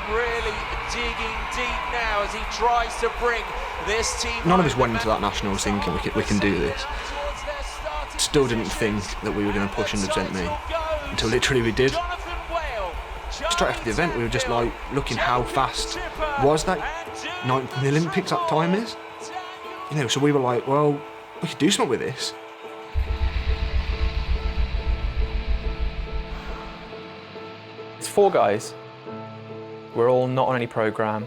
Really digging deep now as he tries to bring this team. None of us went into that nationals thinking we can do this. Still didn't think that we were going to push 100% me until literally we did. Straight after the event, we were just like looking how fast was that 9th in the Olympics that time is. You know, so we were like, well, we could do something with this. It's 4 guys. We're all not on any programme.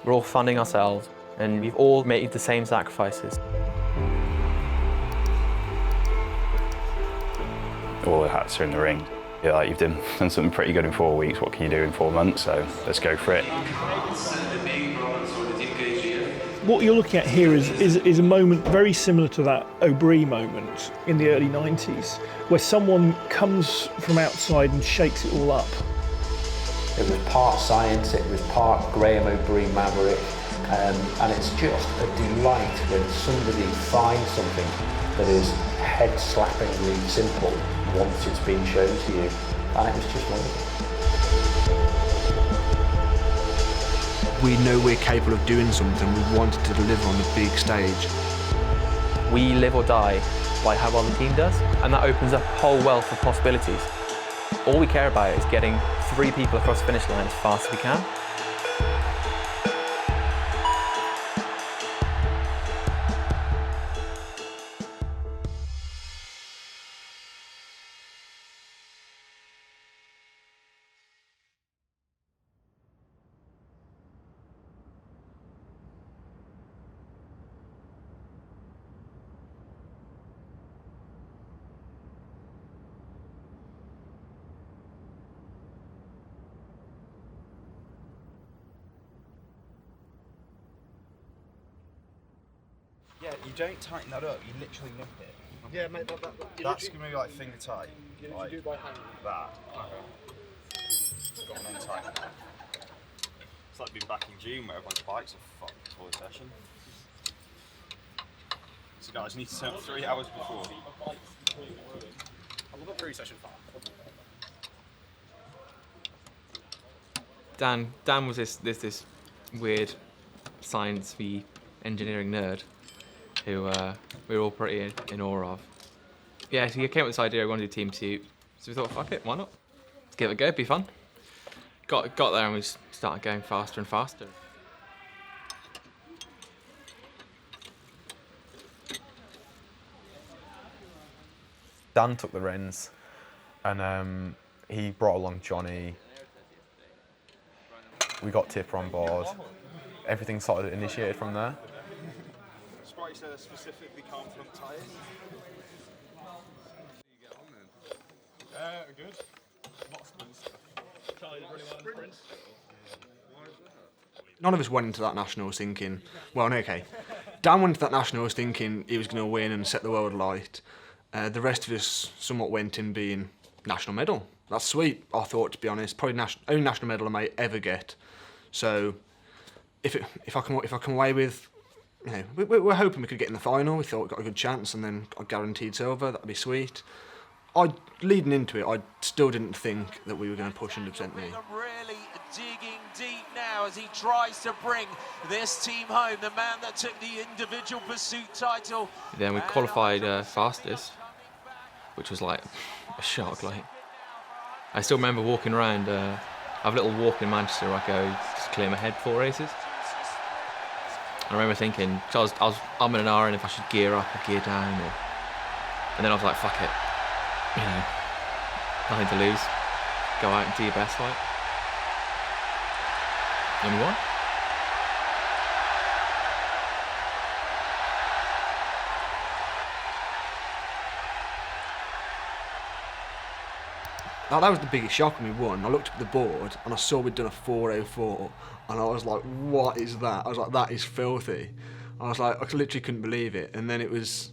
We're all funding ourselves, and we've all made the same sacrifices. All the hats are in the ring. You're like, you've done something pretty good in 4 weeks, what can you do in 4 months? So let's go for it. What you're looking at here is a moment very similar to that O'Brien moment in the early 90s, where someone comes from outside and shakes it all up. It was part science, it was part Graham O'Brien maverick, and it's just a delight when somebody finds something that is head-slappingly simple once it's been shown to you, and it was just wonderful. We know we're capable of doing something, we wanted to deliver on the big stage. We live or die by how well the team does, and that opens up a whole wealth of possibilities. All we care about is getting 3 people across the finish line as fast as we can. Yeah, you don't tighten that up, you literally nip it. Yeah, mate, That's going to be like finger tight. Like do it by hand. that. Okay. Got and then tighten it. It's like being back in June where everyone's bikes are fucked before the session. So guys, you need to turn up 3 hours before. I've got pre-session far. Dan was this weird science-y engineering nerd who we were all pretty in awe of. Yeah, so he came up with this idea, we wanted to do Team HUUB, so we thought, fuck it, why not? Let's give it a go, it'd be fun. Got there and we started going faster and faster. Dan took the reins, and he brought along Johnny. We got Tipper on board. Everything sort of initiated from there. Sprite says specifically confident tyres. You get on then? Good. Lots of good stuff. Charlie did really well in sprint. None of us went into that nationals thinking, well, no, okay. Dan went into that nationals thinking he was going to win and set the world alight. The rest of us somewhat went in being national medal. That's sweet, I thought, to be honest. Probably only national medal I may ever get. So if I come away with, you know, we're hoping we could get in the final. We thought we got a good chance, and then I guaranteed silver. That'd be sweet. Leading into it, I still didn't think that we were going to push 100% me. Really digging deep now as he tries to bring this team home. The man that took the individual pursuit title. Then we qualified fastest, which was like a shock. Like, I still remember walking around. I have a little walk in Manchester where I go just clear my head 4 races. I remember thinking, so I was umming and ahhing if I should gear up or gear down, and then I was like, fuck it, you know, nothing to lose. Go out and do your best, like. And we won. Now, that was the biggest shock when we won. I looked at the board and I saw we'd done a 4:04, and I was like, what is that? I was like, that is filthy. I was like, I literally couldn't believe it. And then it was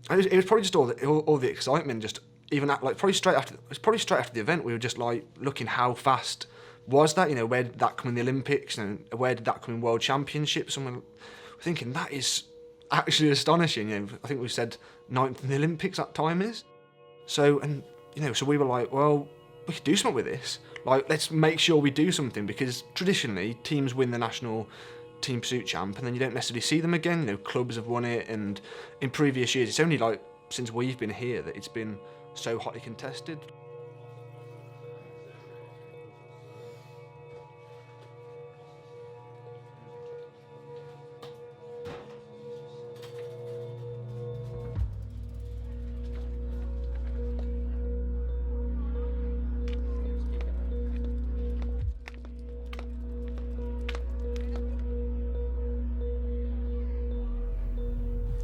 probably just all the excitement, just even at, like probably straight after the event, we were just like looking how fast was that, you know, where did that come in the Olympics, and where did that come in World Championships, and we're thinking that is actually astonishing. You know, I think we said 9th in the Olympics that time is. So, and you know, so we were like, well, we could do something with this. Like, let's make sure we do something, because traditionally teams win the national team pursuit champ and then you don't necessarily see them again. You know, clubs have won it, and in previous years, it's only like since we've been here that it's been so hotly contested.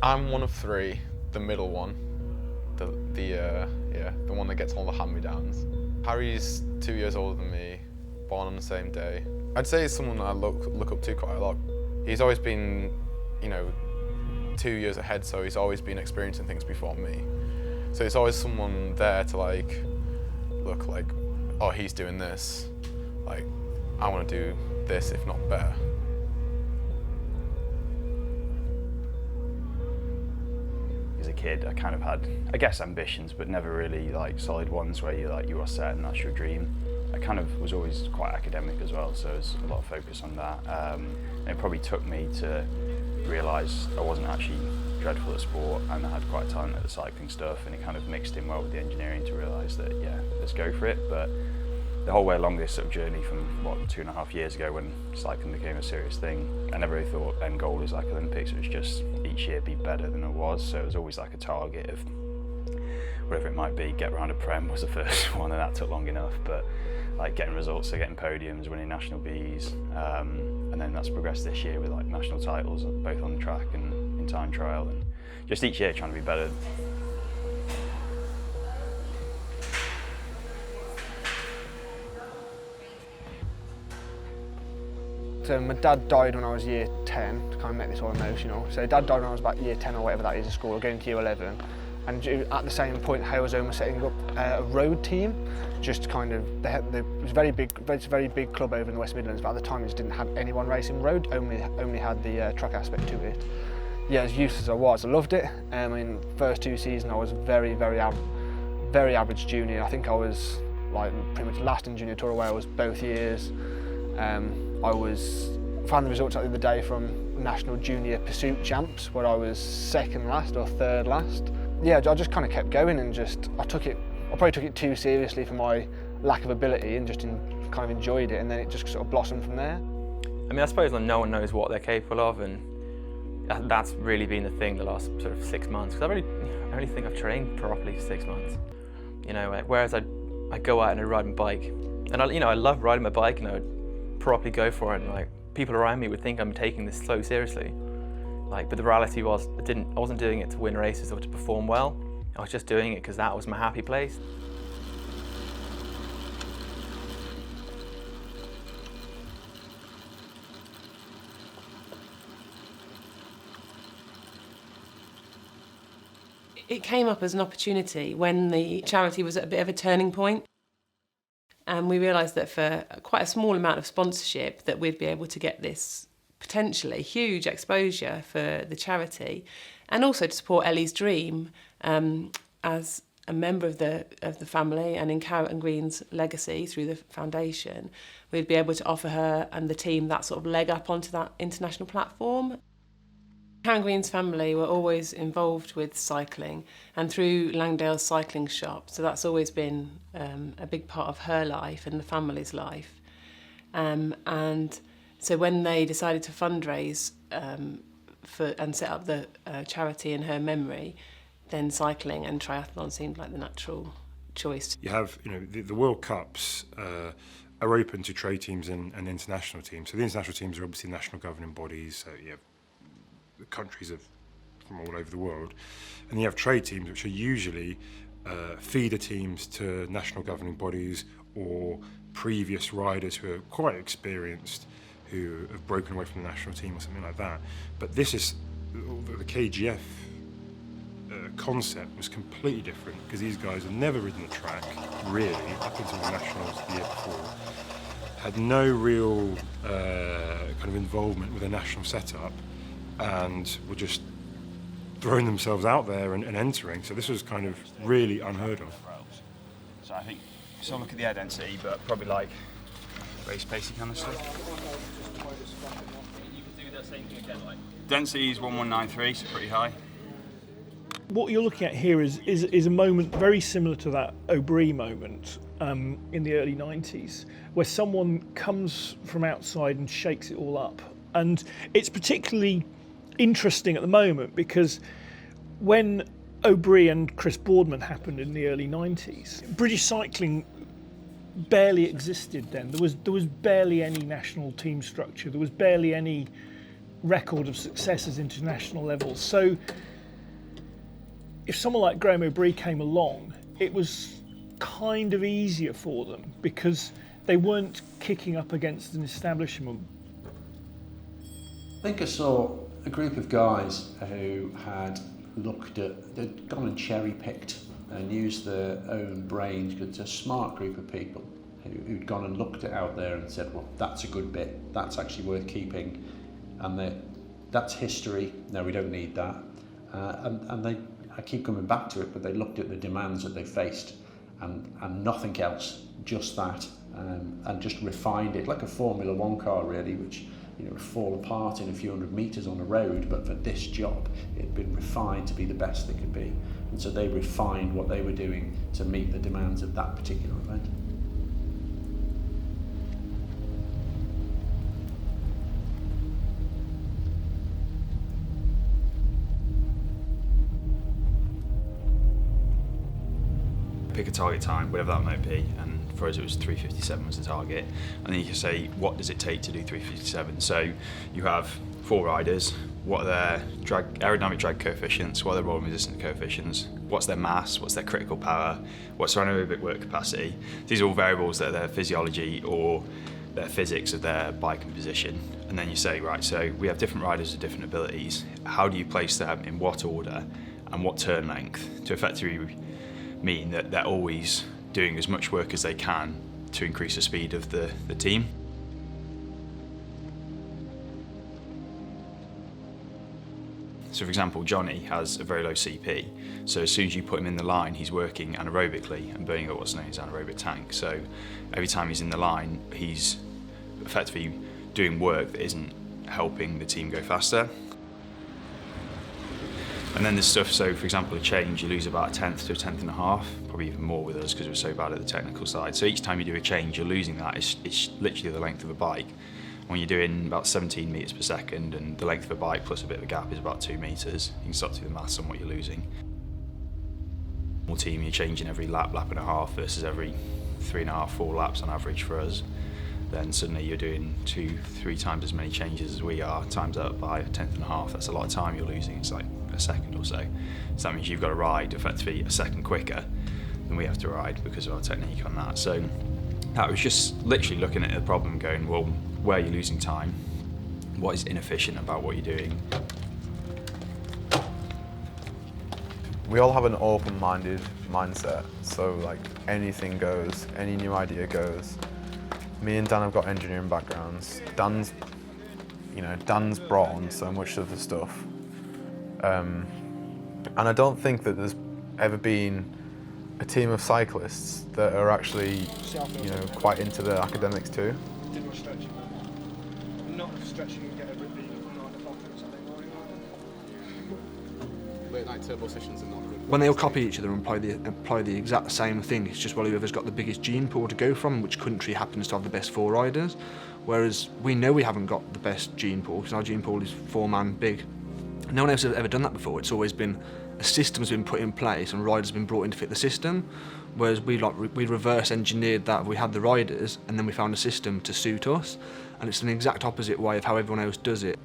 I'm one of three, the middle one, the one that gets all the hand-me-downs. Harry's 2 years older than me, born on the same day. I'd say he's someone that I look up to quite a lot. He's always been, 2 years ahead, so he's always been experiencing things before me. So it's always someone there to look like, oh, he's doing this, like, I want to do this, if not better. As a kid, I kind of had, I guess, ambitions, but never really like solid ones where you are set and that's your dream. I kind of was always quite academic as well, so there's a lot of focus on that. And it probably took me to realise I wasn't actually dreadful at sport, and I had quite a talent at the cycling stuff, and it kind of mixed in well with the engineering to realise that, yeah, let's go for it. But the whole way along this sort of journey from, 2.5 years ago when cycling became a serious thing, I never really thought end goal was like Olympics. It was just each year be better than I was, so it was always like a target of whatever it might be. Get round a Prem was the first one, and that took long enough, but like getting results, so getting podiums, winning national Bs, and then that's progressed this year with like national titles, both on the track and in time trial, and just each year trying to be better. So my dad died when I was year 10, to kind of make this all emotional. So dad died when I was about year 10 or whatever that is in school, going to year 11. And at the same point, Hale was setting up a road team, just kind of, it was a very big club over in the West Midlands, but at the time it just didn't have anyone racing road, only had the track aspect to it. Yeah, as used as I was, I loved it. I mean, first 2 seasons I was very average junior. I think I was like pretty much last in junior tour away. I was both years. I found the results out the other day from National Junior Pursuit Champs, where I was second last or third last. Yeah, I just kind of kept going, and I probably took it too seriously for my lack of ability, and just kind of enjoyed it, and then it just sort of blossomed from there. I mean, I suppose no one knows what they're capable of, and that's really been the thing the last sort of 6 months, because I really think I've trained properly for 6 months. Whereas I go out and I ride my bike, and I love riding my bike, and I would properly go for it, and like people around me would think I'm taking this so seriously. But the reality was I wasn't doing it to win races or to perform well. I was just doing it because that was my happy place. It came up as an opportunity when the charity was at a bit of a turning point. And we realised that for quite a small amount of sponsorship that we'd be able to get this potentially huge exposure for the charity, and also to support Ellie's dream as a member of the family and in Carrot and Green's legacy through the foundation. We'd be able to offer her and the team that sort of leg up onto that international platform. Carrot and Green's family were always involved with cycling, and through Langdale's cycling shop, so that's always been a big part of her life and the family's life. And so when they decided to fundraise and set up the charity in her memory, then cycling and triathlon seemed like the natural choice. You have, the World Cups are open to trade teams and international teams. So the international teams are obviously national governing bodies, so you have countries from all over the world, and you have trade teams, which are usually feeder teams to national governing bodies or previous riders who are quite experienced, who have broken away from the national team or something like that. But this is the KGF concept was completely different, because these guys had never ridden the track really up until the nationals the year before, had no real kind of involvement with a national setup, and were just throwing themselves out there and entering. So this was kind of really unheard of. So I think So look at the air density, but probably like race pacey kind of stuff. You could do the same thing again, like. Density is 1193, so pretty high. What you're looking at here is a moment very similar to that O'Brien moment in the early 90s, where someone comes from outside and shakes it all up. And it's particularly interesting at the moment because when O'Brien and Chris Boardman happened in the early 90s, British cycling barely existed then. There was barely any national team structure. There was barely any record of successes at international levels. So if someone like Graham O'Brien came along, it was kind of easier for them because they weren't kicking up against an establishment. I think I saw a group of guys who had they'd gone and cherry-picked and used their own brains. It's a smart group of people who'd gone and looked it out there and said, well, that's a good bit, that's actually worth keeping, and that's history, no, we don't need that. I keep coming back to it, but they looked at the demands that they faced and nothing else, just that, and just refined it, like a Formula One car really, which would fall apart in a few hundred metres on a road, but for this job it had been refined to be the best it could be. And so they refined what they were doing to meet the demands of that particular event. Pick a target time, whatever that might be, and for us it was 3:57 was the target, and then you can say what does it take to do 3:57. So you have 4 riders, what are their aerodynamic drag coefficients, what are their rolling resistance coefficients, what's their mass, what's their critical power, what's their anaerobic work capacity. These are all variables that are their physiology or their physics of their bike and position. And then you say, right, so we have different riders with different abilities, how do you place them in what order and what turn length to effectively mean that they're always doing as much work as they can to increase the speed of the team. So for example, Johnny has a very low CP, so as soon as you put him in the line, he's working anaerobically and burning up what's known as anaerobic tank. So every time he's in the line, he's effectively doing work that isn't helping the team go faster. And then there's stuff, so for example, a change, you lose about 1/10 to 1/10.5, probably even more with us because we're so bad at the technical side. So each time you do a change, you're losing that. It's literally the length of a bike. When you're doing about 17 metres per second and the length of a bike plus a bit of a gap is about 2 metres, you can start to do the maths on what you're losing. More team, you're changing every lap, lap and a half versus every 3.5, 4 laps on average for us. Then suddenly you're doing 2-3 times as many changes as we are, times that by 1/10.5. That's a lot of time you're losing. It's like a second or so. So that means you've got to ride effectively a second quicker than we have to ride because of our technique on that. So that was just literally looking at the problem going, well, where are you losing time? What is inefficient about what you're doing? We all have an open-minded mindset, so like anything goes, any new idea goes. Me and Dan have got engineering backgrounds. Dan's brought on so much of the stuff. And I don't think that there's ever been a team of cyclists that are actually, quite into the academics too. Not stretching and get everything on the confidence, I think. Late night turbo sessions are not good. When they all copy each other and apply the exact same thing, it's just, well, whoever's got the biggest gene pool to go from, which country happens to have the best 4 riders. Whereas we know we haven't got the best gene pool because our gene pool is 4-man big. No one else has ever done that before. It's always been a system's been put in place and riders have been brought in to fit the system. Whereas we reverse engineered that. We had the riders and then we found a system to suit us, and it's an exact opposite way of how everyone else does it.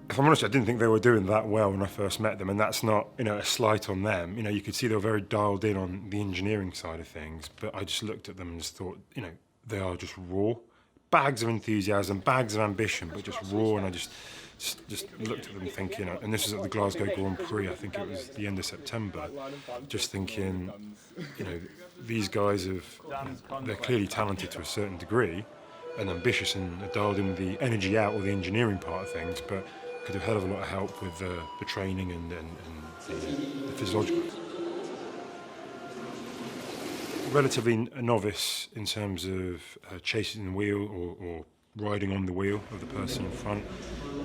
If I'm honest, I didn't think they were doing that well when I first met them, and that's not, a slight on them. You could see they were very dialed in on the engineering side of things, but I just looked at them and just thought, they are just raw. Bags of enthusiasm, bags of ambition, but just raw, and I just looked at them thinking, and this was at the Glasgow Grand Prix, I think it was the end of September, just thinking, these guys they're clearly talented to a certain degree and ambitious and are dialed in the energy out or the engineering part of things, but could have a hell of a lot of help with the training and the physiological. relatively a novice in terms of chasing the wheel or riding on the wheel of the person in front.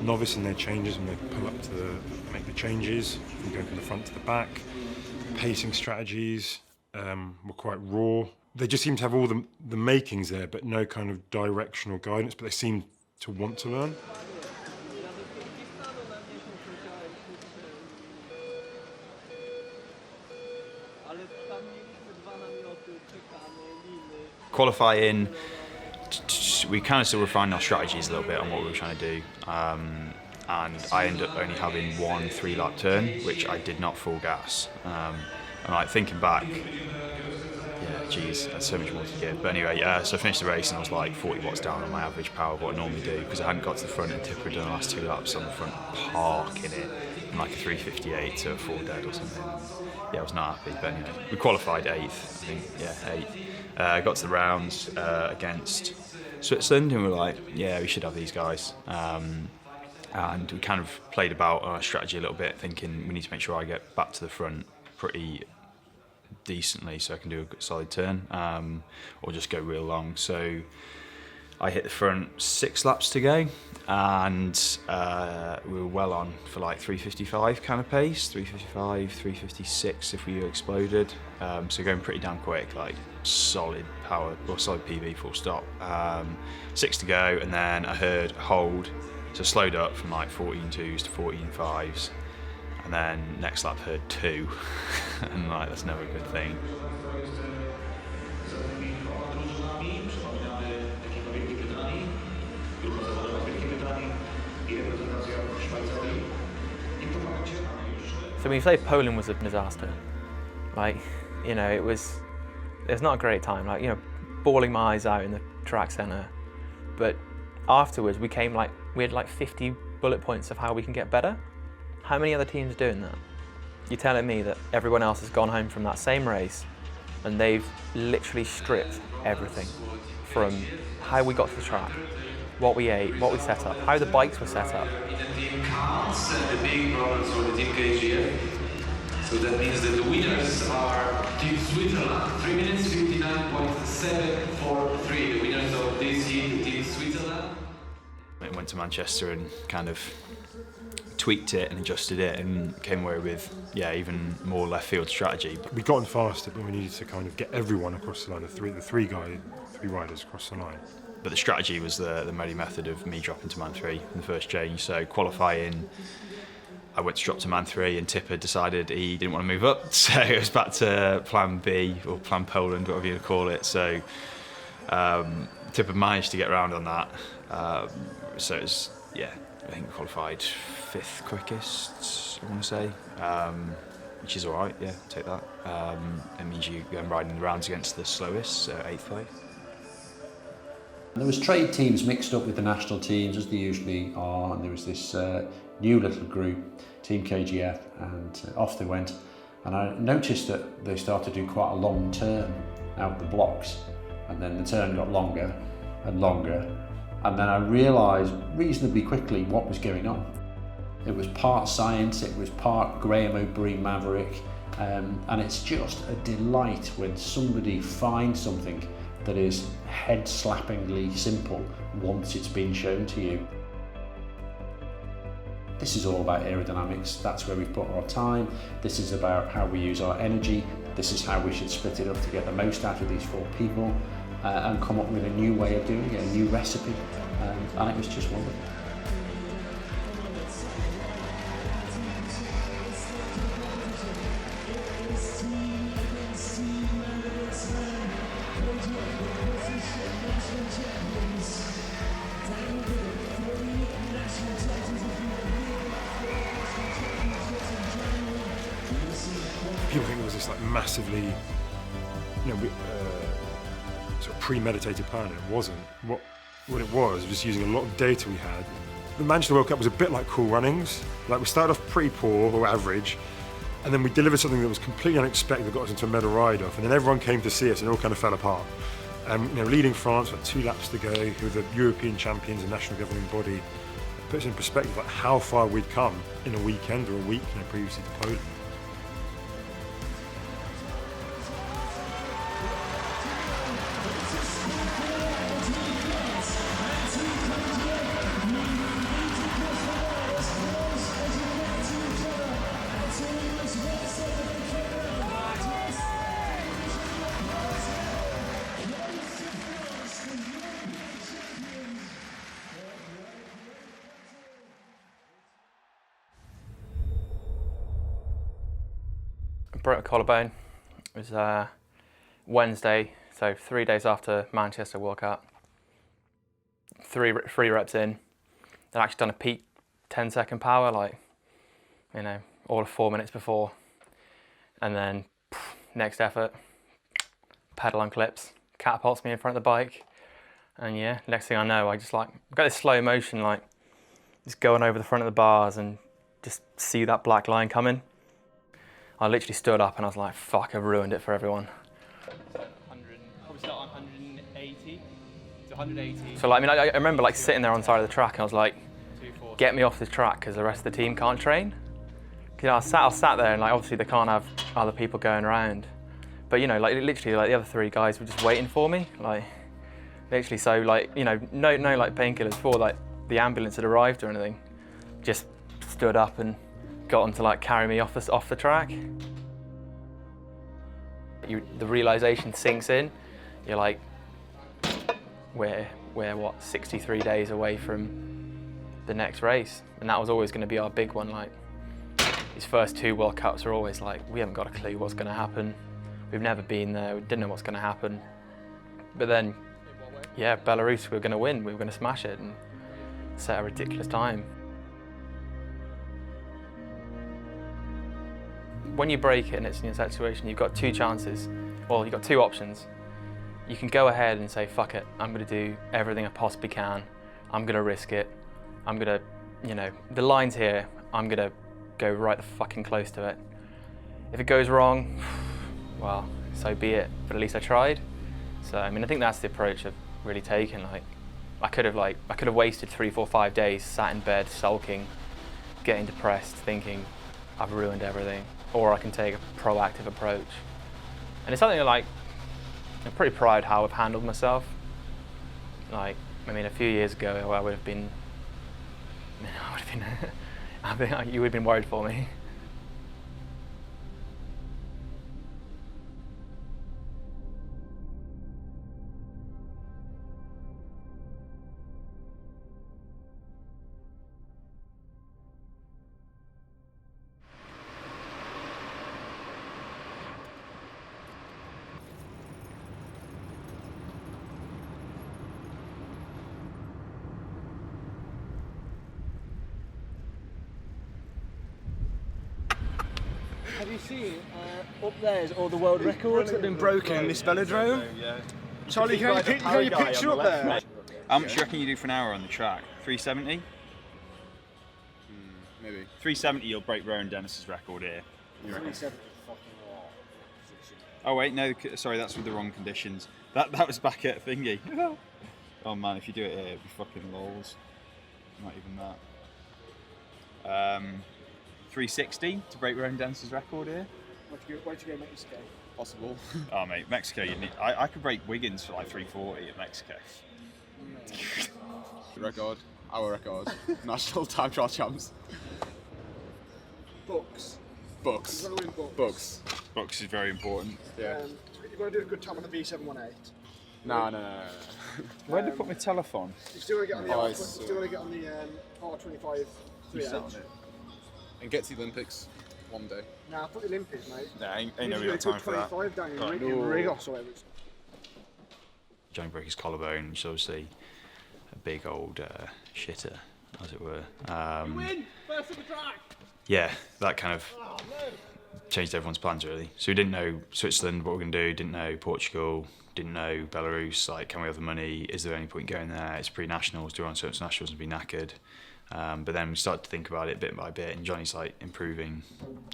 Novice in their changes when they pull up to make the changes, from going from the front to the back. Pacing strategies were quite raw. They just seem to have all the makings there, but no kind of directional guidance, but they seem to want to learn. Qualifying, we kind of still refined our strategies a little bit on what we were trying to do, and I ended up only having one 3-lap turn, which I did not full gas. And like thinking back, yeah, geez, that's so much more to give. But anyway, so I finished the race and I was like 40 watts down on my average power of what I normally do, because I hadn't got to the front and Tipper had done the last 2 laps on the front, parking it in like a 3:58 to a 4 dead or something. Yeah, I was not happy. But anyway, we qualified 8th, I think. Yeah, 8th. Got to the rounds against Switzerland, and we were like, yeah, we should have these guys. And we kind of played about our strategy a little bit, thinking we need to make sure I get back to the front pretty decently so I can do a solid turn, or just go real long. So I hit the front 6 laps to go, and we were well on for like 3:55 kind of pace, 3:55, 3:56 if we exploded. So going pretty damn quick, like solid power or solid PV full stop. 6 to go, and then I heard hold, so slowed up from like 14.2s to 14.5s, and then next lap heard 2, and like that's never a good thing. So when you say Poland was a disaster, like, you know, it was not a great time, like, you know, bawling my eyes out in the track centre. But afterwards we had like 50 bullet points of how we can get better. How many other teams are doing that? You're telling me that everyone else has gone home from that same race and they've literally stripped everything from how we got to the track, what we ate, what we set up, how the bikes were set up. The big problems for the Team KGF. So that means that the winners are Team Switzerland, 3 minutes 59.743. The winners of this heat, Team Switzerland. I went to Manchester and kind of tweaked it and adjusted it and came away with, yeah, even more left field strategy. We'd gotten faster, but we needed to kind of get everyone across the line, the three riders across the line. But the strategy was the Medi method of me dropping to man 3 in the first change. So qualifying, I went to drop to man 3, and Tipper decided he didn't want to move up, so it was back to plan B, or plan Poland, whatever you call it. So Tipper managed to get around on that. So it was, yeah, I think we qualified 5th quickest, I want to say, which is all right, yeah, take that. It means you go riding the rounds against the slowest, so 8th place. There was trade teams mixed up with the national teams, as they usually are, and there was this new little group, Team KGF, and off they went. And I noticed that they started to do quite a long turn out the blocks, and then the turn got longer and longer, and then I realised reasonably quickly what was going on. It was part science, it was part Graham O'Brien Maverick, and it's just a delight when somebody finds something that is head-slappingly simple once it's been shown to you. This is all about aerodynamics. That's where we put our time. This is about how we use our energy. This is how we should split it up to get the most out of these 4 people and come up with a new way of doing it, a new recipe. And it was just wonderful. People think it was this like massively, sort of premeditated plan. It wasn't. What it was just using a lot of data we had. The Manchester World Cup was a bit like Cool Runnings. Like we started off pretty poor or average, and then we delivered something that was completely unexpected that got us into a medal ride-off, and then everyone came to see us and it all kind of fell apart. Leading France, like 2 laps to go, who were the European champions and national governing body, it puts in perspective like how far we'd come in a weekend or a week, previously to Poland. broke my collarbone. It was Wednesday, so 3 days after Manchester World Cup. Three reps in. I'd actually done a peak 10-second power, like, you know, all of 4 minutes before. And then next effort, pedal on clips, catapults me in front of the bike. And yeah, next thing I know, I just like, got this slow motion, like just going over the front of the bars and just see that black line coming. I literally stood up and I was like, fuck, I've ruined it for everyone. 100, probably start on 180 to 180. So like, I remember like sitting there on the side of the track and I was like, get me off this track because the rest of the team can't train. You know, I sat there and like obviously they can't have other people going around. But you know, like literally like the other 3 guys were just waiting for me. Like literally, so like, you know, no like painkillers before like the ambulance had arrived or anything. Just stood up and got them to like carry me off the track. The realization sinks in. You're like, we're what, 63 days away from the next race, and that was always going to be our big one. Like these first 2 World Cups are always like, we haven't got a clue what's going to happen. We've never been there. We didn't know what's going to happen. But then, yeah, Belarus, we were going to win. We were going to smash it and set a ridiculous time. When you break it and it's in a situation, you've got 2 chances. Well, you've got 2 options. You can go ahead and say, fuck it, I'm going to do everything I possibly can. I'm going to risk it. I'm going to, you know, the line's here. I'm going to go right the fucking close to it. If it goes wrong, well, so be it. But at least I tried. So, I mean, I think that's the approach I've really taken. Like, I could have wasted 3, 4, 5 days sat in bed, sulking, getting depressed, thinking I've ruined everything. Or I can take a proactive approach. And it's something that, like, I'm pretty proud how I've handled myself. Like, I mean, a few years ago, I would have been, you would have been worried for me. Have you seen up there's all the world records that have been broken in this velodrome? Charlie, can you picture up there? How much do you reckon you do for an hour on the track? 370? Maybe. 370, you'll break Rowan Dennis's record here. 370 fucking lot. Oh wait, no, sorry, that's with the wrong conditions. That was back at Thingy. Oh man, if you do it here, it'd be fucking lols. Not even that. 360 to break Rowan Dennis's record here. Where'd you go, Mexico? Possible. Oh mate, Mexico, you need. I could break Wiggins for like 340 at Mexico. Record, our record, national time trial champs. Books. Books. You want to win books. Books. Books is very important. Yeah. You've got to do a good time on the V718. No. Where did I put my telephone? You still want to get on the Oh, still want to get on the R25 3H. And get to the Olympics one day. Nah, put the Olympics, mate. Nah, ain't You nobody need got to do a time good for that. 25 down Right. in Rigos or whatever it's. Johnny broke his collarbone, which is obviously a big old shitter, as it were. You win! First of the track! Yeah, that kind of changed everyone's plans really. So we didn't know Switzerland, what we're going to do, didn't know Portugal, didn't know Belarus, like can we have the money, is there any point going there, it's pre-nationals, do we run certain nationals and be knackered. But then we started to think about it bit by bit, and Johnny's like improving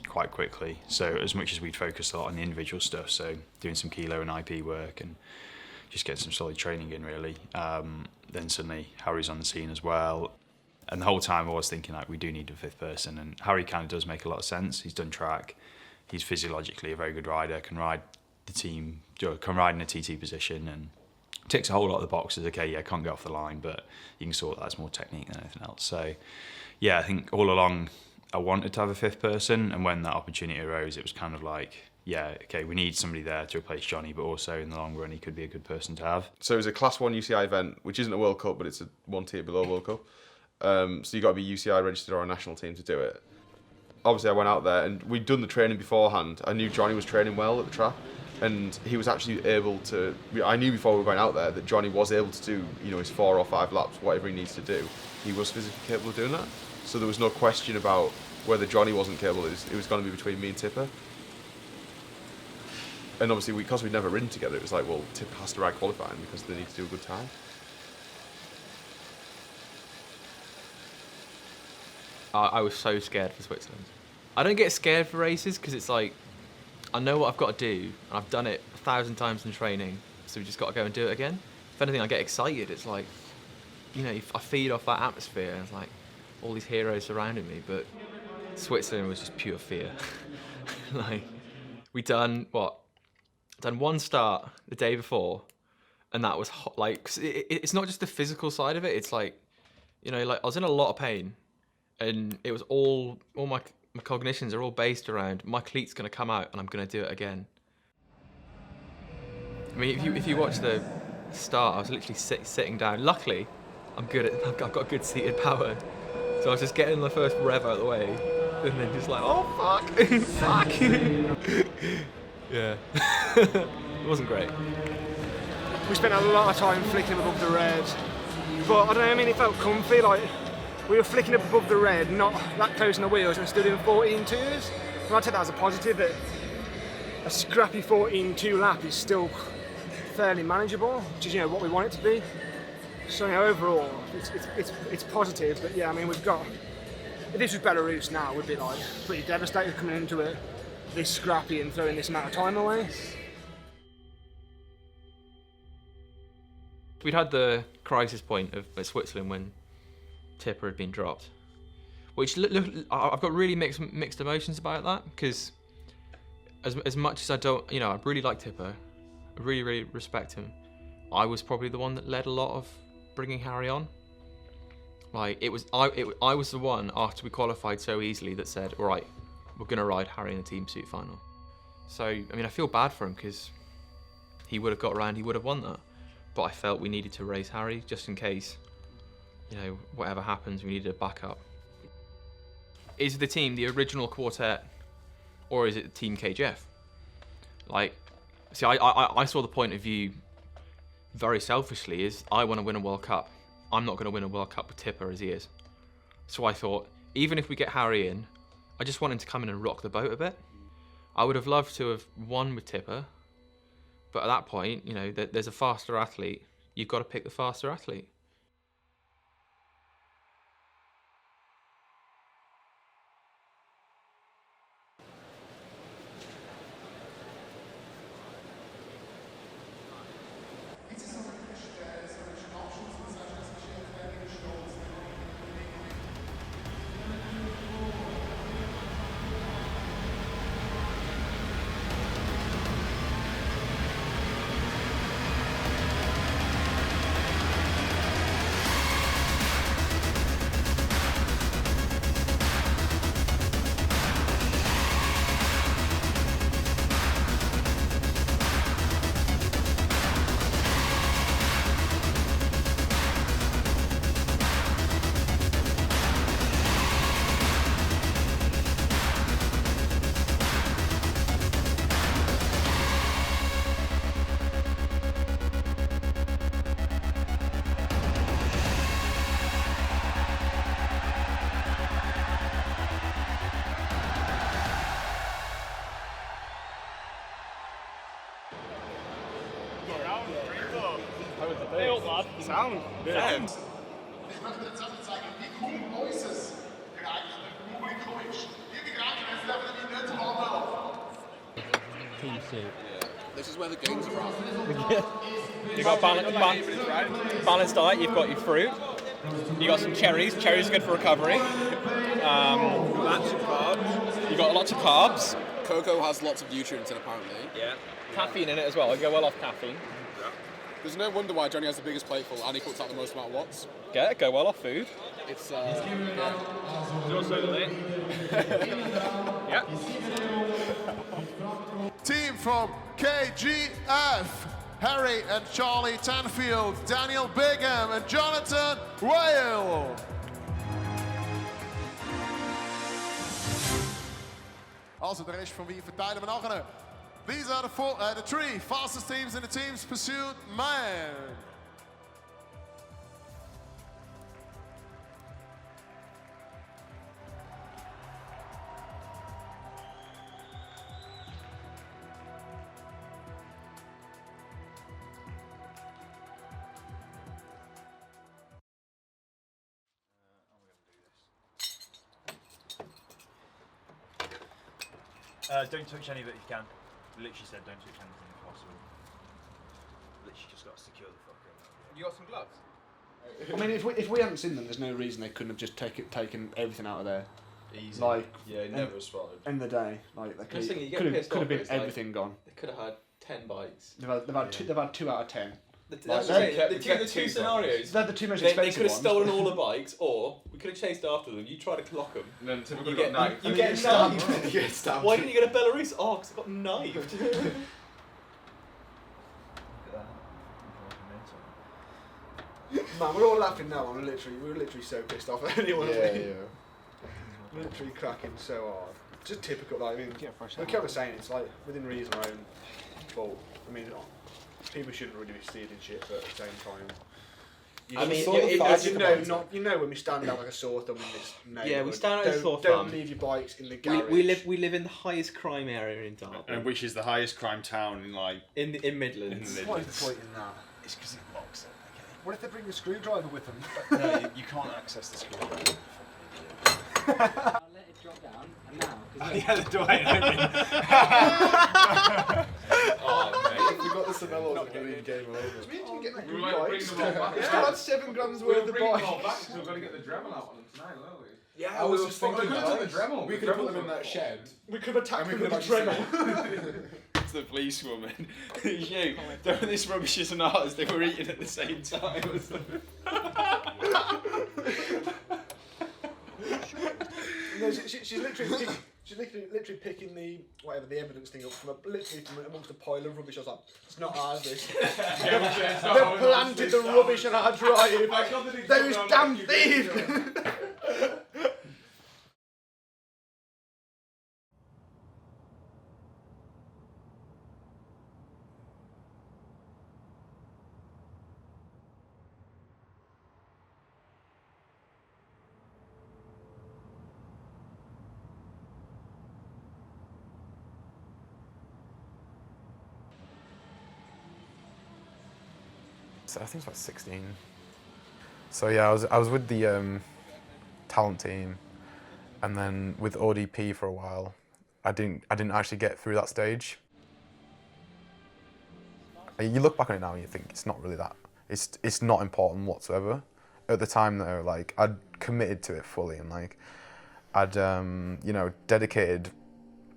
quite quickly. So as much as we'd focused a lot on the individual stuff, so doing some kilo and IP work and just getting some solid training in really, then suddenly Harry's on the scene as well. And the whole time I was thinking like we do need a 5th person, and Harry kind of does make a lot of sense. He's done track, he's physiologically a very good rider, can ride the team, can ride in a TT position and ticks a whole lot of the boxes. Okay, yeah, can't get off the line, but you can sort that as more technique than anything else. So yeah, I think all along I wanted to have a 5th person, and when that opportunity arose, it was kind of like, yeah, okay, we need somebody there to replace Johnny, but also in the long run he could be a good person to have. So it was a Class 1 UCI event, which isn't a World Cup, but it's a 1 tier below World Cup. So you've got to be UCI registered or a national team to do it. obviously I went out there and we'd done the training beforehand. I knew Johnny was training well at the track, and he was actually able to. I knew before we were going out there that Johnny was able to do, you know, his 4 or 5 laps, whatever he needs to do. He was physically capable of doing that. So there was no question about whether Johnny wasn't capable. It was going to be between me and Tipper. And obviously, because we'd never ridden together, it was like, well, Tipper has to ride qualifying because they need to do a good time. I was so scared for Switzerland. I don't get scared for races because it's like, I know what I've got to do, and I've done it 1,000 times in training, so we just got to go and do it again. If anything, I get excited. It's like, you know, I feed off that atmosphere, and it's like all these heroes surrounding me, but Switzerland was just pure fear. Like, we done one start the day before, and that was hot. Like, it's not just the physical side of it, it's like, you know, like I was in a lot of pain, and it was all my cognitions are all based around my cleat's going to come out and I'm going to do it again. I mean, if you watch the start, I was literally sitting down. Luckily, I've got good seated power, so I was just getting the first rev out of the way, and then just like, oh fuck, fuck. Yeah, it wasn't great. We spent a lot of time flicking above the red, but I don't know. I mean, it felt comfy. Like, we were flicking up above the red, not that close on the wheels, and still doing 14.2s. And I'd take that as a positive, that a scrappy 14.2 lap is still fairly manageable, which is, you know, what we want it to be. So, you know, overall, it's positive. But yeah, I mean, we've got. If this was Belarus now, we'd be like pretty devastated coming into it this scrappy and throwing this amount of time away. We'd had the crisis point of Switzerland when Tipper had been dropped, which I've got really mixed emotions about that, because as much as I don't, you know, I really like Tipper, I really respect him, I was probably the one that led a lot of bringing Harry on. Like, I was the one, after we qualified so easily, that said, all right, we're gonna ride Harry in the team suit final. So I mean, I feel bad for him because he would have got around, he would have won that, but I felt we needed to race Harry just in case, you know, whatever happens, we needed a backup. Is the team the original quartet, or is it Team KGF? Like, see, I saw the point of view very selfishly, is I want to win a World Cup. I'm not going to win a World Cup with Tipper as he is. So I thought, even if we get Harry in, I just want him to come in and rock the boat a bit. I would have loved to have won with Tipper, but at that point, you know, there's a faster athlete. You've got to pick the faster athlete. Hey up, lad. Sound. Yeah. Ich möchte jetzt einfach zeigen, wie cool unser Publikum ist. Liebe Grenzen, dürfen wir nicht haben. Team suit. This is where the games are from. You've got balanced diet, you've got your fruit, you've got some cherries. Cherries are good for recovery. Lots of carbs. You've got lots of carbs. Cocoa has lots of nutrients in it, apparently. Yeah. Caffeine in it as well. You go well off caffeine. There's no wonder why Johnny has the biggest plateful and he puts out the most amount of watts. Go well off food. It's yeah. Team from KGF, Harry and Charlie Tanfield, Daniel Bigham and Jonathan Whale. Also, de rest van wie verteilen we nachher. These are the three fastest teams in the team's pursuit, man. Don't touch any of it if you can. Literally said don't touch anything if possible. Literally just got to secure the fucker. You got some gloves? I mean, if we hadn't seen them, there's no reason they couldn't have just taken everything out of there. Easy. Like, yeah, never have spotted. End of the day, like they could pissed have off, been it's like, everything gone. They could have had 10 bikes. They've had 2 out of 10. The two scenarios. They're the two most They expensive could have ones. stolen all the bikes, or we could have chased after them. You try to clock them. And then typically you got get knifed. You get knifed. You get stabbed. Why didn't you get a Belarus? Oh, because I got knifed. Man, we're all laughing now. We were literally so pissed off at anyone. Yeah. Literally cracking so hard. Just typical. Like, I mean, like I was saying, it's like within reason our own fault. I mean, people shouldn't really be stealing shit, but at the same time. You know when we stand out like a sore thumb in this neighbourhood. Yeah, we stand out as a sore thumb. Don't leave your bikes in the garage. We live in the highest crime area in Derby. And which is the highest crime town in like in Midlands. What is the point in that? It's because it locks it. What if they bring a screwdriver with them? No, you can't access the screwdriver. I'll let it drop down, and now. Yeah, the door ain't open. Oh, mate. We got the Savellos in the game over. It means you can get the We good might bikes. bring them all back. We still had 7 grams worth of bikes. Because we're going to get the Dremel out on them tonight, aren't we? Yeah, I was just thinking that. the Dremel. We could have put them in that shed. We could have attacked them with a Dremel. It's the police woman. You, this rubbish is an artist, they were eating at the same time. No, she's literally picking the evidence thing up from amongst a pile of rubbish. I was like, it's not ours. This. They planted the rubbish on our drive. Those damn thieves. So I think it's about 16. So yeah, I was with the talent team, and then with ODP for a while. I didn't actually get through that stage. You look back on it now and you think it's not really that. It's not important whatsoever. At the time though, like I'd committed to it fully, and like I'd dedicated.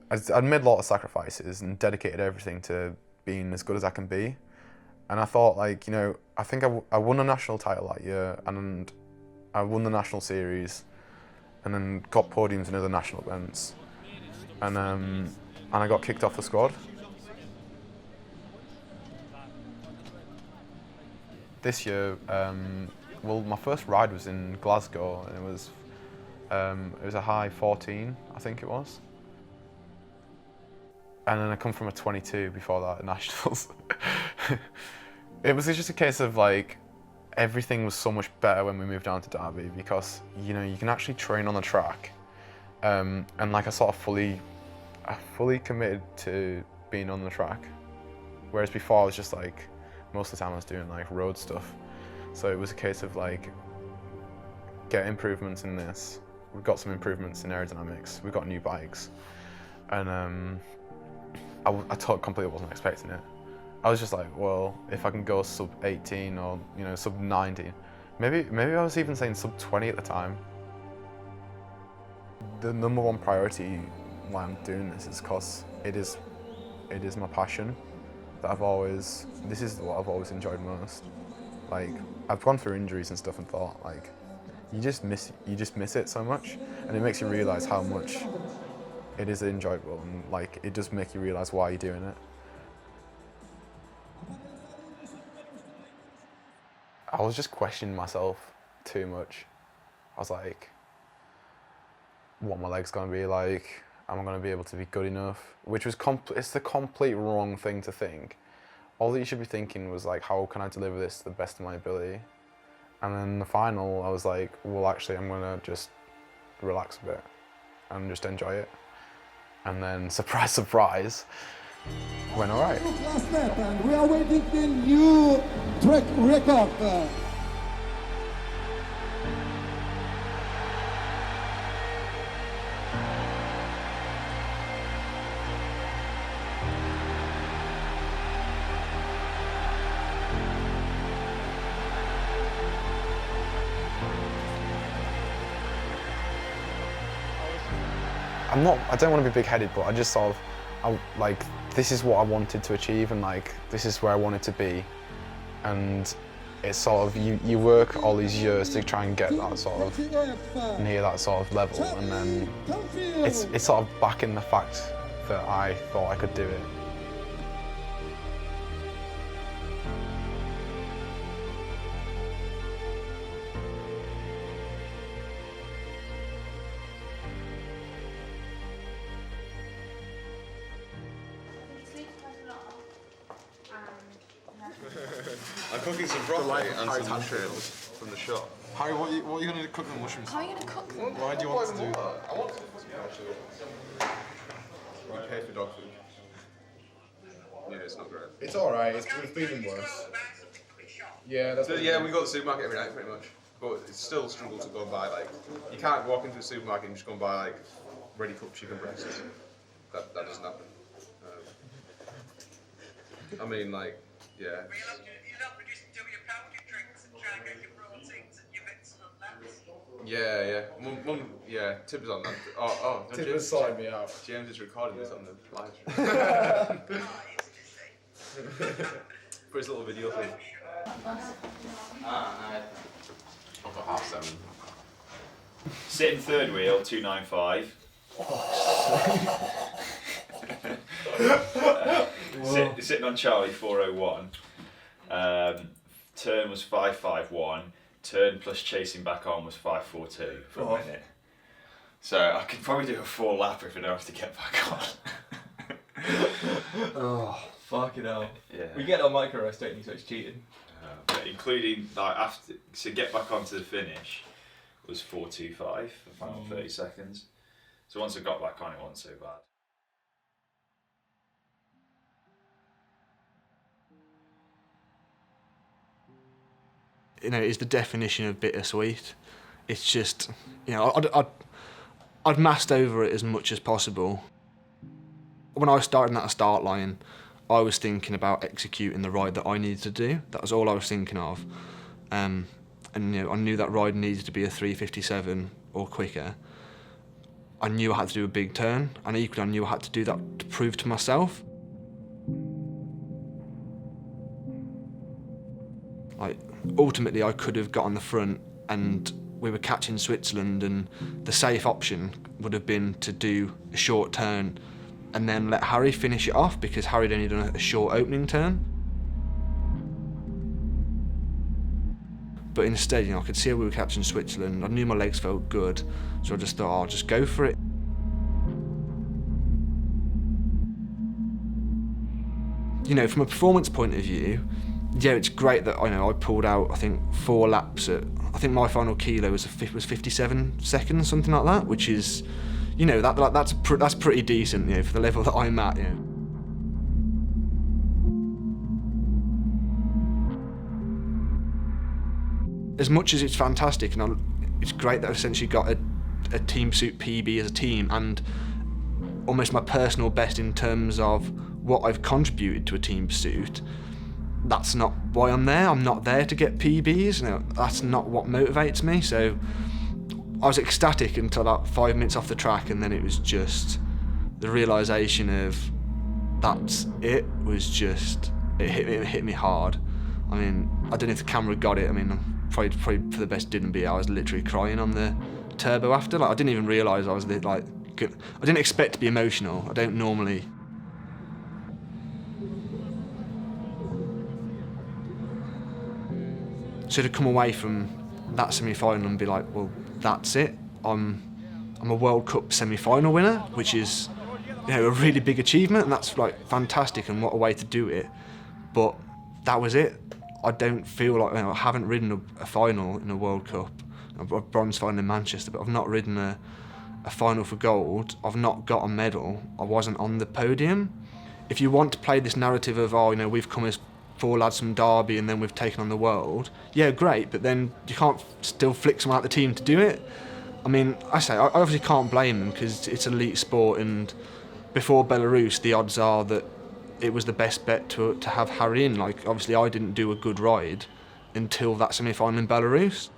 I'd made a lot of sacrifices and dedicated everything to being as good as I can be. And I thought, like, I think I won a national title that year, and I won the national series, and then got podiums in other national events, and I got kicked off the squad. This year, well, my first ride was in Glasgow, and it was a high 14, I think it was. And then I come from a 22 before that at nationals. It was just a case of like, everything was so much better when we moved down to Derby, because you can actually train on the track, and like I fully committed to being on the track, whereas before I was just like, most of the time I was doing like road stuff. So it was a case of like, get improvements in this. We've got some improvements in aerodynamics. We've got new bikes, and I completely wasn't expecting it. I was just like, well, if I can go sub 18 or sub 19, maybe I was even saying sub 20 at the time. The number one priority why I'm doing this is because it is my passion that this is what I've always enjoyed most. Like, I've gone through injuries and stuff and thought, like, you just miss it so much, and it makes you realise how much it is enjoyable, and like it does make you realise why you're doing it. I was just questioning myself too much. I was like, what my leg's gonna be like. am I going to be able to be good enough? Which was it's the complete wrong thing to think. All that you should be thinking was like, how can I deliver this to the best of my ability? And then the final, I was like, well, actually, I'm going to just relax a bit and just enjoy it. And then, surprise, surprise, went all right. Last lap, and we are waiting the new track record. I don't want to be big-headed, but I just sort of, like, this is what I wanted to achieve, and like, this is where I wanted to be. And it's sort of, you work all these years to try and get that sort of, near that sort of level, and then it's sort of back in the fact that I thought I could do it. I'm cooking some broccoli and some mushrooms from the shop. Harry, what are you going to cook with mushrooms? How are you going to cook them? Why do you want to do that? I want to, actually. We pay for dog food. Yeah, it's not great. It's alright, we've been worse. Yeah, that's yeah, we go to the supermarket every night pretty much. But it's still a struggle to go and buy, like, you can't walk into a supermarket and just go and buy, like, ready cooked chicken breasts. That doesn't happen. I mean, like, yeah. Yeah. Mum, yeah, Tib's on that. Oh, Tib has signed me out. James is recording this on the live stream. For his little video thing. I've got 7:30. Sitting third wheel, 295. Sitting on Charlie, 401. Turn was 551. Turn plus chasing back on was 542 for a minute. So I could probably do a 4 lapper if I don't have to get back on. Oh, fucking hell. Yeah. We get on micro roast, don't you, so it's cheating. But including, like, after, to get back onto the finish was 425 for the final 30 seconds. So once I got back on, it wasn't so bad. You know, it's the definition of bittersweet. It's just, you know, I'd massed over it as much as possible. When I was starting at the start line, I was thinking about executing the ride that I needed to do. That was all I was thinking of. And you know, I knew that ride needed to be a 357 or quicker. I knew I had to do a big turn, and equally I knew I had to do that to prove to myself. Like, ultimately, I could have got on the front and we were catching Switzerland, and the safe option would have been to do a short turn and then let Harry finish it off, because Harry had only done a short opening turn. But instead, you know, I could see we were catching Switzerland. I knew my legs felt good, so I just thought, I'll just go for it. You know, from a performance point of view, yeah, it's great that I pulled out, I think, 4 laps at, I think my final kilo was 57 seconds, something like that, which is, you know, that's pretty decent, you know, for the level that I'm at, you know. As much as it's fantastic, and it's great that I've essentially got a team suit PB as a team, and almost my personal best in terms of what I've contributed to a team pursuit, that's not why I'm there. I'm not there to get PBs. No, that's not what motivates me. So I was ecstatic until about 5 minutes off the track, and then it was just the realisation of that's it. Was just it hit me hard. I mean, I don't know if the camera got it. I mean, probably for the best didn't be. I was literally crying on the turbo after. Like, I didn't even realise I was like. I didn't expect to be emotional. I don't normally. So to come away from that semi-final and be like, well, that's it. I'm I'm a World Cup semi-final winner, which is, you know, a really big achievement, and that's like fantastic, and what a way to do it. But that was it. I don't feel like, you know, I haven't ridden a final in a World Cup. I've a bronze final in Manchester, but I've not ridden a final for gold. I've not got a medal. I wasn't on the podium. If you want to play this narrative of, oh, you know, we've come as 4 lads from Derby and then we've taken on the world, yeah, great, but then you can't still flick someone out the team to do it. I mean, I obviously can't blame them because it's elite sport, and before Belarus, the odds are that it was the best bet to have Harry in. Like, obviously I didn't do a good ride until that semi-final in Belarus.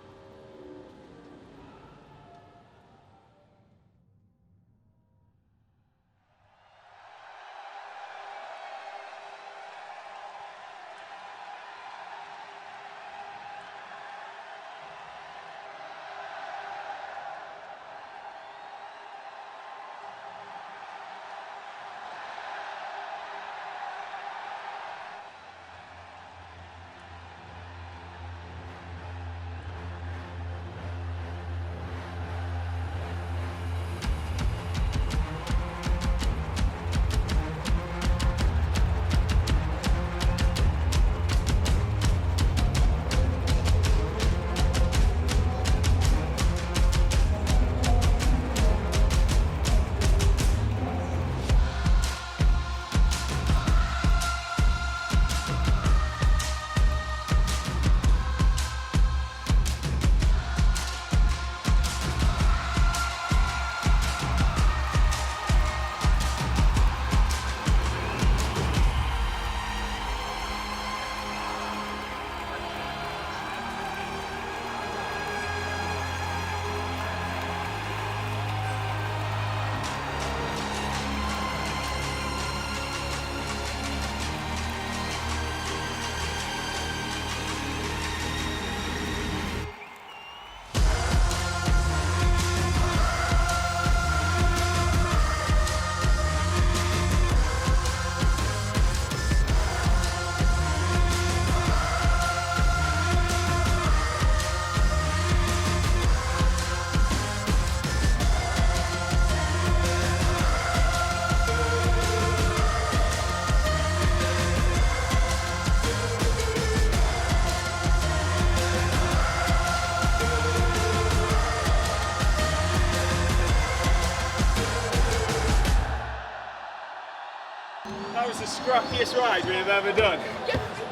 That was the scrappiest ride we've ever done.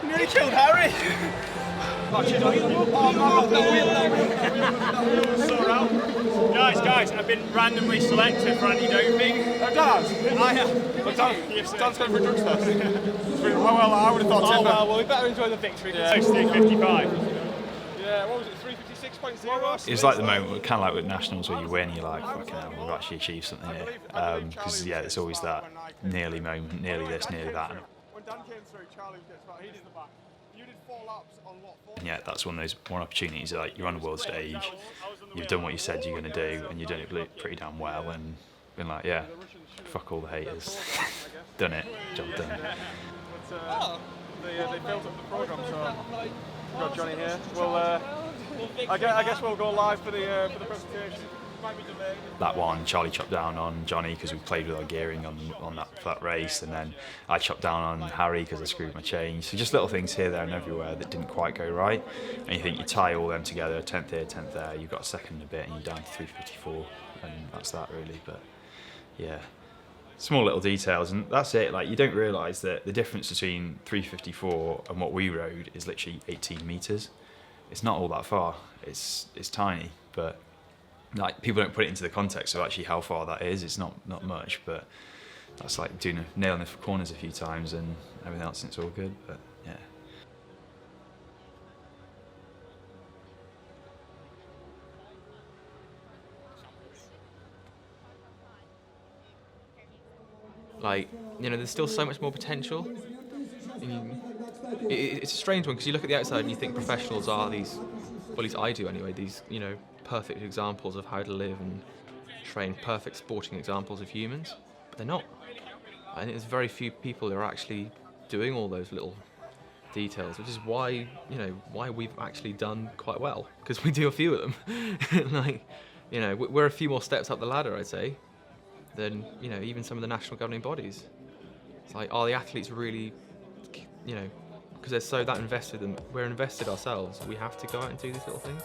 You nearly killed Harry. Guys, I've been randomly selected for anti-doping. Oh, Daz? I have. But Dan's going for a drugs test. Well, I would have thought Oh, well, we better enjoy the victory. Yeah. 355. Yeah, what was it, 356.0? It's like the moment, kind of like with nationals, where you win, you're like, fucking hell, we've actually achieved something here. Because yeah, it's always that nearly moment, nearly this, nearly that. When Dan came through, Charlie gets back, he did the back. You did 4 laps on what? And yeah, that's one of those opportunities. Like, you're on the world stage, you've done what you said you're going to do, and you've done it pretty damn well. And been like, yeah, fuck all the haters, done it, job done. They built up the programme, so we've got Johnny here. We'll, I guess we'll go live for the presentation. Might be delayed. That one, Charlie chopped down on Johnny because we played with our gearing on that race, and then I chopped down on Harry because I screwed my change. So just little things here, there and everywhere that didn't quite go right. And you think you tie all them together, 10th here, 10th there, you've got a second and a bit and you're down to 354, and that's that really. But yeah, small little details, and that's it. Like, you don't realise that the difference between 354 and what we rode is literally 18 metres. It's not all that far, it's tiny, but like, people don't put it into the context of actually how far that is. It's not much, but that's like nailing the corners a few times, and everything else, and it's all good. But yeah. Like, you know, there's still so much more potential. It's a strange one because you look at the outside and you think professionals are these, well, at least I do anyway, these, you know, perfect examples of how to live and train, perfect sporting examples of humans, but they're not. I think there's very few people who are actually doing all those little details, which is why, you know, why we've actually done quite well, because we do a few of them. Like, You know, we're a few more steps up the ladder, I'd say, than, you know, even some of the national governing bodies. It's like, are the athletes really, you know, because they're so that invested in them, we're invested ourselves, we have to go out and do these little things.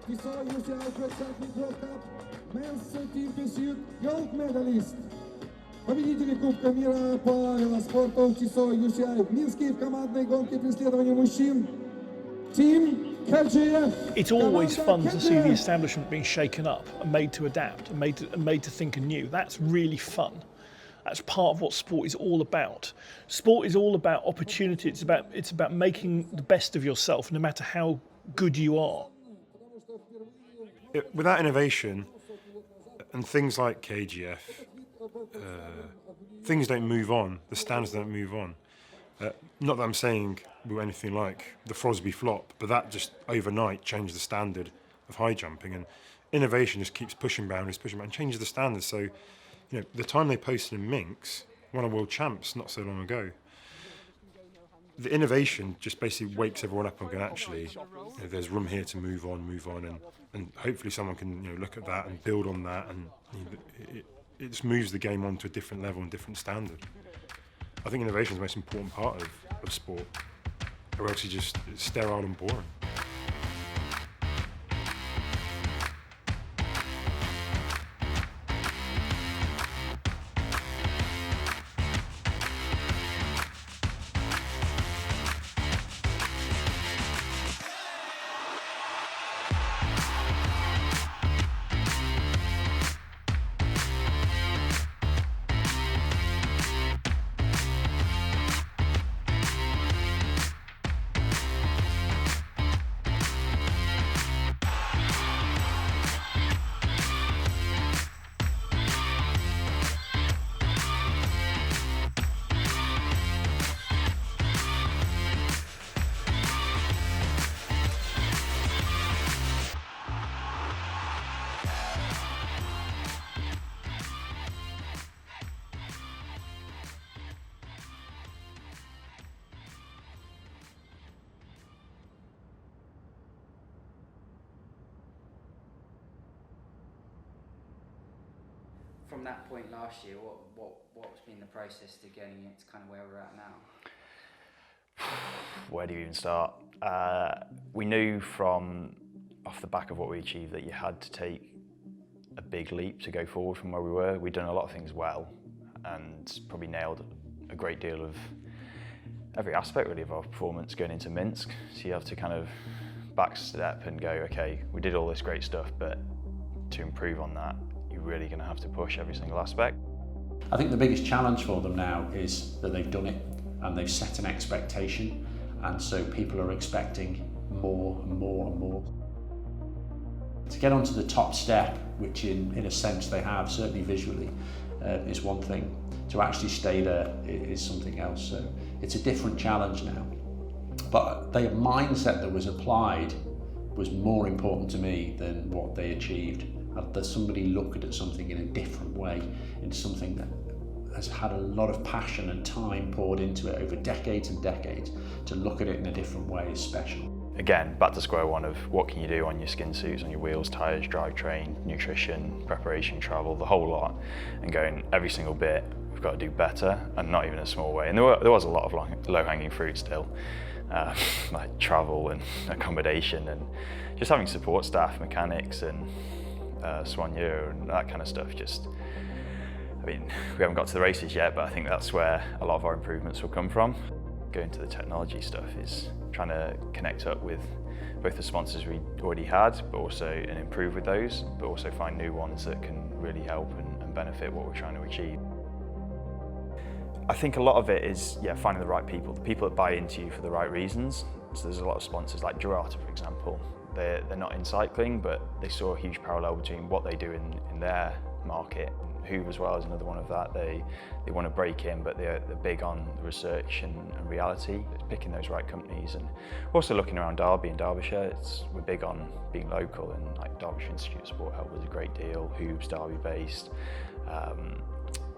Vi saw UCI World Cycling World Cup, men's Team KGF gold medalist. Победители Кубка мира по велоспорту ЧСО UCI в Минске в командной гонке преследования мужчин. Team KGF. It's always fun to see the establishment being shaken up and made to adapt and made to think anew. That's really fun. That's part of what sport is all about. Sport is all about opportunity. It's about making the best of yourself, no matter how good you are. Without innovation and things like KGF, things don't move on, the standards don't move on. Not that I'm saying we were anything like the Frosby flop, but that just overnight changed the standard of high jumping, and innovation just keeps pushing boundaries, and changes the standards. So, you know, the time they posted in Minx, won a world champs not so long ago. The innovation just basically wakes everyone up and going, actually, you know, there's room here to move on, and hopefully someone can, you know, look at that and build on that, and you know, it just moves the game on to a different level and different standard. I think innovation is the most important part of sport, or else it's sterile and boring. From that point last year, what's been the process to getting it to kind of where we're at now? Where do you even start? We knew from off the back of what we achieved that you had to take a big leap to go forward from where we were. We'd done a lot of things well and probably nailed a great deal of every aspect really of our performance going into Minsk. So you have to kind of backstep and go, okay, we did all this great stuff, but to improve on that, you're really going to have to push every single aspect. I think the biggest challenge for them now is that they've done it and they've set an expectation, and so people are expecting more and more and more. To get onto the top step, which in a sense they have, certainly visually, is one thing. To actually stay there is something else. So it's a different challenge now. But the mindset that was applied was more important to me than what they achieved. That somebody looked at something in a different way, into something that has had a lot of passion and time poured into it over decades and decades. To look at it in a different way is special. Again, back to square one of what can you do on your skin suits, on your wheels, tyres, drivetrain, nutrition, preparation, travel, the whole lot, and going every single bit, we've got to do better, and not even in a small way. And there was a lot of low-hanging fruit still, like travel and accommodation and just having support staff, mechanics and soigneur and that kind of stuff. Just, I mean, we haven't got to the races yet, but I think that's where a lot of our improvements will come from. Going to the technology stuff is trying to connect up with both the sponsors we already had, but also and improve with those, but also find new ones that can really help and benefit what we're trying to achieve. I think a lot of it is finding the right people, the people that buy into you for the right reasons. So there's a lot of sponsors like Durata, for example. They're not in cycling, but they saw a huge parallel between what they do in their market. HUUB as well is another one of that. They want to break in, but they're big on the research and reality. It's picking those right companies, and also looking around Derby and Derbyshire. We're big on being local, and like Derbyshire Institute of Sport Health was a great deal. HUUB's Derby based.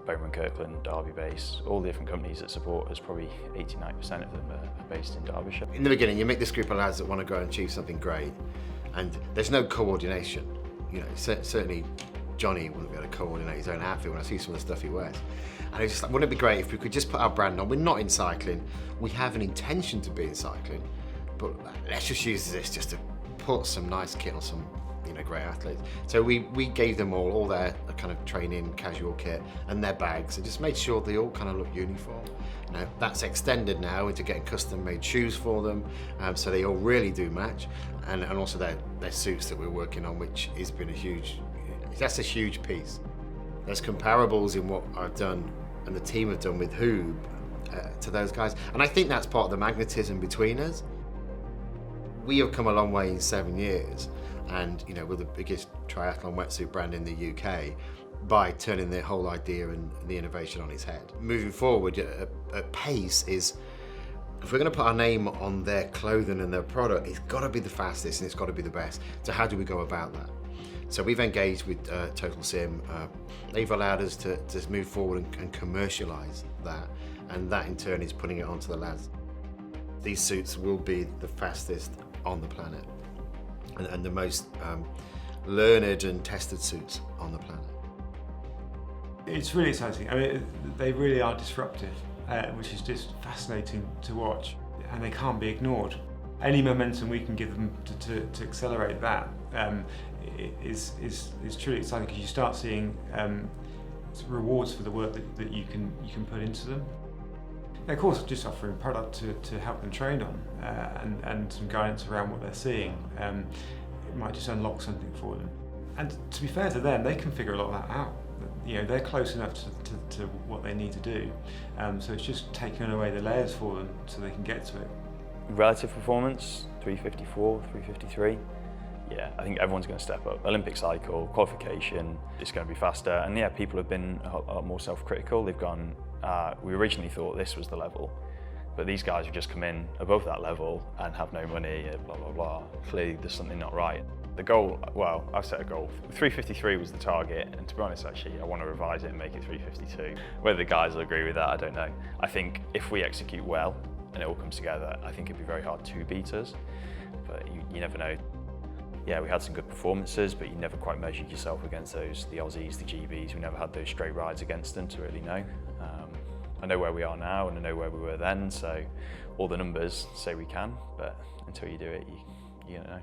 Bowman Kirkland, Derby base, all the different companies that support us, probably 80–90% of them are based in Derbyshire. In the beginning, you make this group of lads that want to go and achieve something great, and there's no coordination. You know, certainly Johnny wouldn't be able to coordinate his own outfit when I see some of the stuff he wears. And it's just like, wouldn't it be great if we could just put our brand on? We're not in cycling, we have an intention to be in cycling, but let's just use this just to put some nice kit on some, you know, great athletes. So we gave them all their kind of training casual kit and their bags, and just made sure they all kind of look uniform. Now that's extended now into getting custom made shoes for them, so they all really do match, and also their suits that we're working on, which has been that's a huge piece. There's comparables in what I've done and the team have done with HUUB to those guys, and I think that's part of the magnetism between us. We have come a long way in 7 years, and you know, we're the biggest triathlon wetsuit brand in the UK by turning the whole idea and the innovation on its head. Moving forward at pace is, if we're going to put our name on their clothing and their product, it's got to be the fastest and it's got to be the best. So how do we go about that? So we've engaged with Total Sim. They've allowed us to move forward and commercialise that, and that in turn is putting it onto the lads. These suits will be the fastest on the planet, and the most learned and tested suits on the planet. It's really exciting. I mean, they really are disruptive, which is just fascinating to watch, and they can't be ignored. Any momentum we can give them to accelerate that is truly exciting, because you start seeing rewards for the work that you can put into them. And of course, just offering product to help them train on, and some guidance around what they're seeing. It might just unlock something for them. And to be fair to them, they can figure a lot of that out. You know, they're close enough to what they need to do. So it's just taking away the layers for them so they can get to it. Relative performance, 354, 353. Yeah, I think everyone's going to step up. Olympic cycle, qualification, it's going to be faster. And yeah, people have been a lot more self-critical. They've gone, we originally thought this was the level, but these guys have just come in above that level and have no money, blah, blah, blah. Clearly there's something not right. The goal, well, I've set a goal. 353 was the target, and to be honest, actually, I want to revise it and make it 352. Whether the guys will agree with that, I don't know. I think if we execute well and it all comes together, I think it'd be very hard to beat us, but you never know. Yeah, we had some good performances, but you never quite measured yourself against the Aussies, the GBs. We never had those straight rides against them to really know. I know where we are now, and I know where we were then, so all the numbers say we can, but until you do it, you don't know.